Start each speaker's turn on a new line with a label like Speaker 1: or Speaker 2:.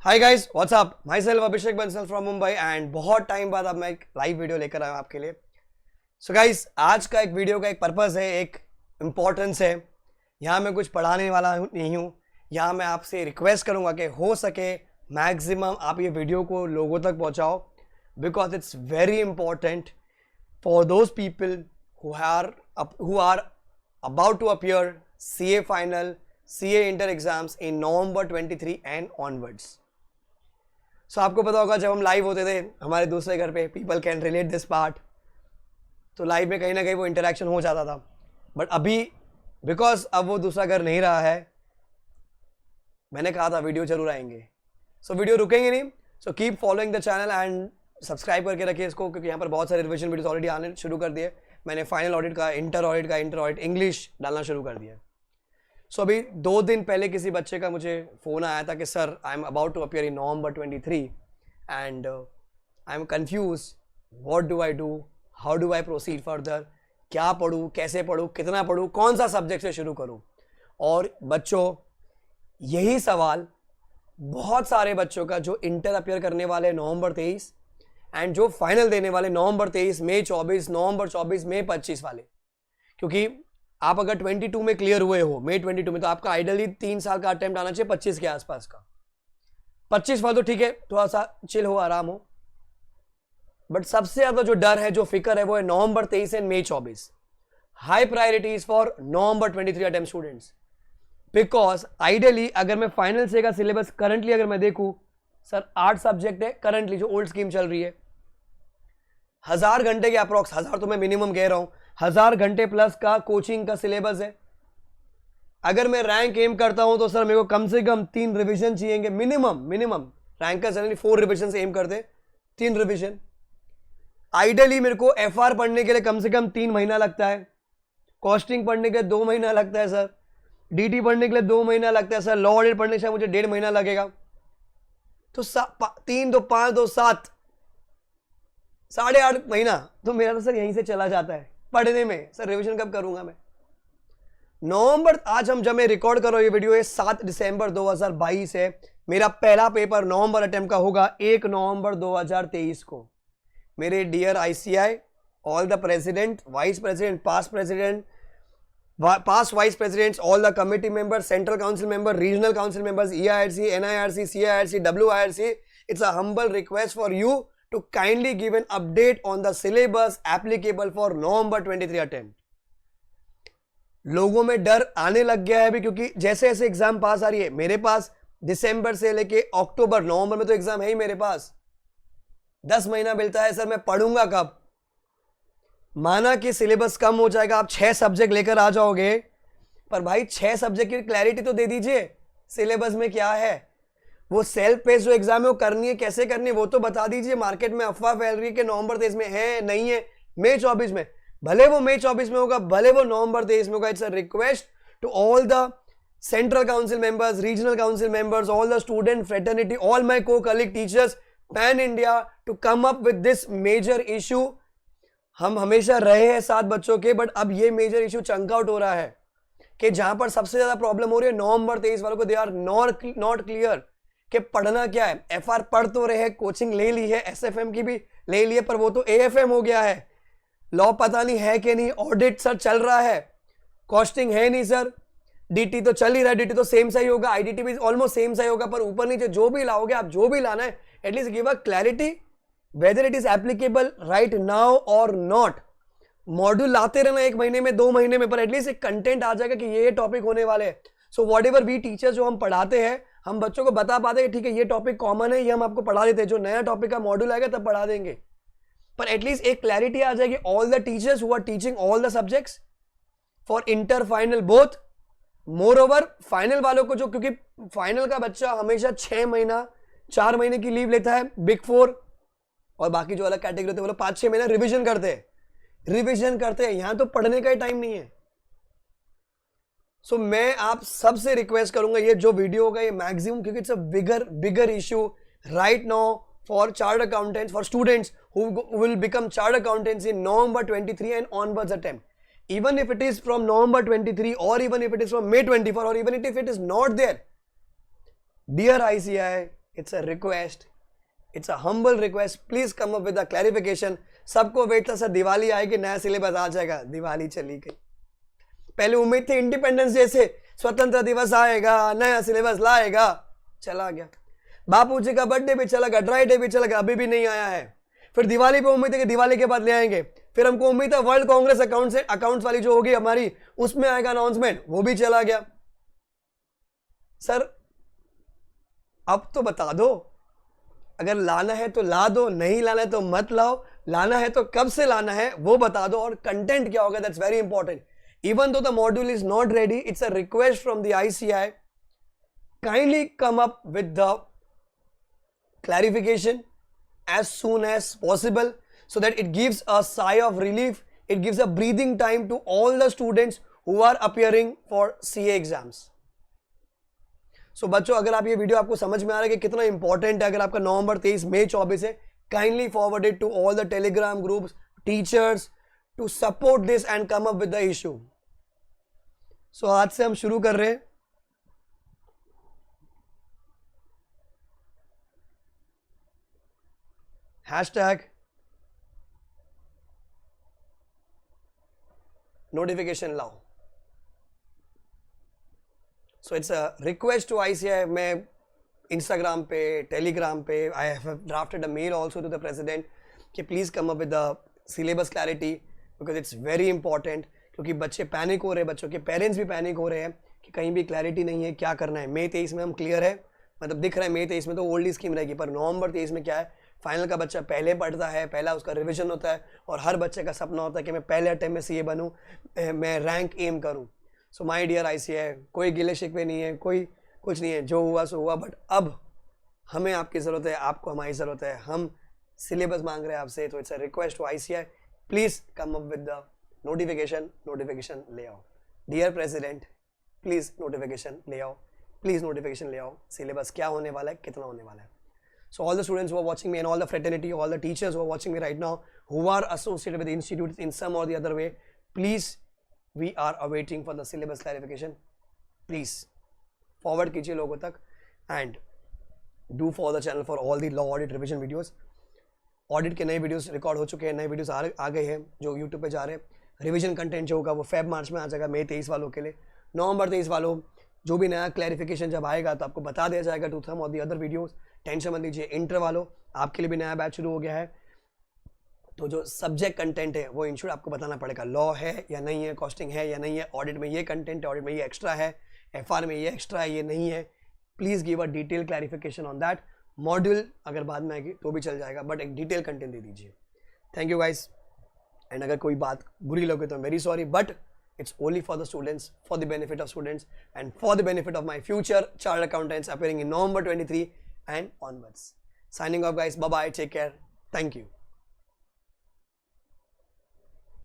Speaker 1: Hi guys, what's up? My self Abhishek Bansal from Mumbai and बहुत time बाद अब मैं एक लाइव वीडियो लेकर आया हूँ आपके लिए। सो गाइस, आज का एक वीडियो का एक पर्पस है, एक इम्पॉर्टेंस है। यहाँ मैं कुछ पढ़ाने वाला नहीं हूँ। यहाँ मैं आपसे रिक्वेस्ट करूँगा कि हो सके मैक्सिमम आप ये वीडियो को लोगों तक पहुँचाओ, because it's very important for those people who are about to appear CA final, CA inter exams in November 23 and onwards. So आपको पता होगा, जब हम लाइव होते थे हमारे दूसरे घर पे, people can relate this part, तो लाइव में कहीं ना कहीं वो इंटरेक्शन हो जाता था। बट अभी बिकॉज अब वो दूसरा घर नहीं रहा है, मैंने कहा था वीडियो जरूर आएंगे। सो वीडियो रुकेंगे नहीं। So keep following the channel and subscribe करके रखिए इसको, क्योंकि यहाँ पर बहुत सारे रिविजन वीडियोस ऑलरेडी आने शुरू कर दिए। मैंने फाइनल ऑडिट का, इंटर ऑडिट इंग्लिश डालना शुरू कर दिया। सो अभी 2 दिन पहले किसी बच्चे का मुझे फ़ोन आया था कि sir, I am about to appear in November 23 and I am confuse, what do I do, how do I proceed further, क्या पढ़ूँ, कैसे पढ़ूँ, कितना पढ़ूँ, कौन सा सब्जेक्ट से शुरू करूँ। और बच्चों, यही सवाल बहुत सारे बच्चों का जो इंटर अपीयर करने वाले नवंबर 23 एंड जो फाइनल देने वाले नवंबर 23, मई 24, नवंबर 24, मई 25 वाले, क्योंकि आप अगर 22 में क्लियर हुए हो, मई 22 में, तो आपका आइडियली 3 साल का अटेम्प्ट आना चाहिए 25 के आसपास का। 25 वाला तो ठीक है, थोड़ा सा चिल हो, आराम हो। बट सबसे ज्यादा जो डर है, जो फिक्र है, वो है November 23 and May 24। High priorities for November 23 attempt students, because ideally अगर मैं फाइनल से का सिलेबस करंटली अगर मैं देखूं, सर 8 सब्जेक्ट है करंटली जो ओल्ड स्कीम चल रही है। 1000 घंटे के अप्रॉक्स, 1000 तो मैं मिनिमम कह रहा हूं, 1000 घंटे प्लस का कोचिंग का सिलेबस है। अगर मैं रैंक एम करता हूं तो सर मेरे को कम से कम 3 रिवीजन चाहिए, मिनिमम रैंकर्स 4 रिवीजन से एम करते, 3 रिवीजन। आइडियली मेरे को एफआर पढ़ने के लिए कम से कम 3 महीना लगता है, कॉस्टिंग पढ़ने के लिए 2 महीना लगता है सर, डीटी पढ़ने के लिए 2 महीना लगता है सर, लॉ ऑडिट पढ़ने के लिए मुझे 1.5 महीना लगेगा। तो 3 2 5 2 7 8.5 महीना तो मेरा तो सर यहीं से चला जाता है पढ़ने में। सर रिवीजन कब करूंगा मैं? नवंबर, आज हम जब मैं रिकॉर्ड कर रहा हूं ये वीडियो, है 7 दिसंबर 2022 है। मेरा पहला पेपर नवंबर अटेम्प्ट का होगा 1 नवंबर 2023 को। मेरे dear ICI, all the president, vice president, past vice presidents, all the committee members, central council member, regional council members, EIRC, NIRC, CIRC, WIRC, it's a humble request for you to kindly give an update on the syllabus applicable for November 23 attempt. लोगों में डर आने लग गया है अभी, क्योंकि जैसे जैसे एग्जाम पास आ रही है, मेरे पास दिसंबर से लेके अक्टूबर, नवंबर में तो एग्जाम है ही मेरे पास, 10 महीना मिलता है। सर मैं पढ़ूंगा कब? माना कि सिलेबस कम हो जाएगा, आप 6 सब्जेक्ट लेकर आ जाओगे, पर भाई 6 सब्जेक्ट की क्लैरिटी तो दे दीजिए, सिलेबस में क्या है। वो सेल्फ पेस जो एग्जाम है वो करनी है, कैसे करनी है वो तो बता दीजिए। मार्केट में अफवाह फैल रही है कि नवंबर 23 में है, नहीं है, मई 24 में, भले वो मई 24 में होगा, भले वो नवंबर 23 में होगा। It's a request to all the central council members, regional council members, all the student fraternity, all my co colleague teachers pan India to come up with this major issue. हम हमेशा रहे हैं साथ बच्चों के, बट अब ये major issue chunk out हो रहा है कि जहां पर सबसे ज्यादा प्रॉब्लम हो रही है नवंबर 23 वालों को, दे आर नॉट क्लियर कि पढ़ना क्या है। एफआर पढ़ तो रहे हैं, कोचिंग ले ली है, एसएफएम की भी ले ली है, पर वो तो एएफएम हो गया है। लॉ पता नहीं है कि नहीं, ऑडिट सर चल रहा है, कॉस्टिंग है नहीं सर, डीटी तो चल ही रहा है, डीटी तो सेम सा ही होगा, आईडीटी भी ऑलमोस्ट सेम सा ही होगा, पर ऊपर नीचे जो भी लाओगे आप, जो भी लाना है, at least give a clarity whether it is applicable right now or not। Module लाते रहना 1 महीने में, 2 महीने में, पर एटलीस्ट एक कंटेंट आ जाएगा कि ये टॉपिक होने वाले हैं। So whatever we teachers जो हम पढ़ाते हैं, हम बच्चों को बता पाते हैं कि ठीक है ये टॉपिक कॉमन है, ये हम आपको पढ़ा देते हैं, जो नया टॉपिक का मॉड्यूल आएगा तब पढ़ा देंगे, पर एटलीस्ट एक क्लैरिटी आ जाएगी। All the teachers who are teaching all the subjects for inter final both, moreover final वालों को, जो क्योंकि फाइनल का बच्चा हमेशा 6 महीना 4 महीने की लीव लेता है, बिग 4, और बाकी जो अलग कैटेगरी होते हैं वो लोग 5-6 महीना रिवीजन करते हैं। यहां तो पढ़ने का ही टाइम नहीं है। सो मैं आप सबसे रिक्वेस्ट करूंगा, ये जो वीडियो होगा ये मैक्सिमम, क्योंकि it's a bigger issue right now for chartered accountants, for students who will become chartered accountants in November 23 and onwards attempt. even if it is from November 23 or even if it is from May 24 or even if it is not there, dear ICI, it's a request, it's a humble request, please come up with a clarification. सबको wait था sir Diwali आएगी नया syllabus आ जाएगा, दिवाली चली गई. पहले उम्मीद थी इंडिपेंडेंस डे से स्वतंत्र दिवस आएगा, नया सिलेबस लाएगा, चला गया. बापू जी का बर्थडे भी चला गया, ड्राई डे भी चला गया, अभी भी नहीं आया है. फिर दिवाली पे उम्मीद है कि दिवाली के बाद ले आएंगे. फिर हमको उम्मीद है वर्ल्ड कांग्रेस अकाउंट्स वाली जो होगी हमारी उसमें आएगा अनाउंसमेंट, वो भी चला गया. सर अब तो बता दो, अगर लाना है तो ला दो, नहीं लाना है तो मत लाओ. लाना है तो कब से लाना है वो बता दो, और कंटेंट क्या होगा, that's very important. Even though the module is not ready, it's a request from the ICI. Kindly come up with the clarification as soon as possible so that it gives a sigh of relief. It gives a breathing time to all the students who are appearing for CA exams. So बच्चों, अगर आप ये video आपको समझ में आ रहा है कि कितना इंपॉर्टेंट है, अगर आपका नवंबर 23 मई 24 है, kindly forward it to all the telegram groups, teachers to support this and come up with the issue. So आज से हम शुरू कर रहे हैं. हैशटैग नोटिफिकेशन लाओ. So it's a request to ICI. मैं इंस्टाग्राम पे, टेलीग्राम पे, I have drafted a mail also to the president कि please come up with the syllabus clarity because it's very important. क्योंकि बच्चे पैनिक हो रहे हैं, बच्चों के पेरेंट्स भी पैनिक हो रहे हैं कि कहीं भी क्लैरिटी नहीं है, क्या करना है. मई 23 में हम क्लियर है, मतलब दिख रहा है मई 23 में तो ओल्ड स्कीम रहेगी, पर नवंबर 23 में क्या है, फाइनल का बच्चा पहले पढ़ता है, पहला उसका रिवीजन होता है, और हर बच्चे का सपना होता है कि मैं पहले अटेम्प्ट में CA बनूं, मैं रैंक एम करूं. सो माय डियर ICI, कोई गिले शिकवे नहीं है, कोई कुछ नहीं है, जो हुआ सो हुआ. बट अब हमें आपकी ज़रूरत है, आपको हमारी ज़रूरत है, हम सिलेबस मांग रहे हैं आपसे. तो it's a request to ICI, please come up with the notification ले आओ. डियर प्रेसिडेंट, प्लीज़ नोटिफिकेशन ले आओ, प्लीज़ नोटिफिकेशन ले आओ. सिलेबस क्या होने वाला है, कितना होने वाला है. So all the students who are watching me and all the fraternity, all the teachers who are watching me right now, who are associated with institute in some or the other way, please we are awaiting for the syllabus clarification. Please forward कीजिए लोगों तक and do follow the channel for all the law audit revision videos. Audit के नए videos record हो चुके हैं, नए videos आ गए हैं जो यूट्यूब पे जा रहे हैं. रिवीजन कंटेंट जो होगा वो फेब मार्च में आ जाएगा मई 23 वालों के लिए. नवंबर 23 वालों जो भी नया क्लैरिफिकेशन जब आएगा तो आपको बता दिया जाएगा टू थम और दी अदर वीडियोस. टेंशन मत लीजिए. इंटर वालों आपके लिए भी नया बैच शुरू हो गया है, तो जो सब्जेक्ट कंटेंट है वो इंश्योर आपको बताना पड़ेगा. लॉ है या नहीं है, कॉस्टिंग है या नहीं है, ऑडिट में ये कंटेंट है, ऑडिट में ये एक्स्ट्रा है, FR में ये एक्स्ट्रा है, ये नहीं है. Please give a detail clarification on that. Module अगर बाद में आएगी तो भी चल जाएगा, बट एक डिटेल कंटेंट दे दीजिए. Thank you guys. एंड अगर कोई बात बुरी लगे तो very sorry, but it's only for the students, for the benefit of students and for the benefit of my future chartered accountants appearing in November 23 and onwards. Signing off guys, bye bye, take care, thank you.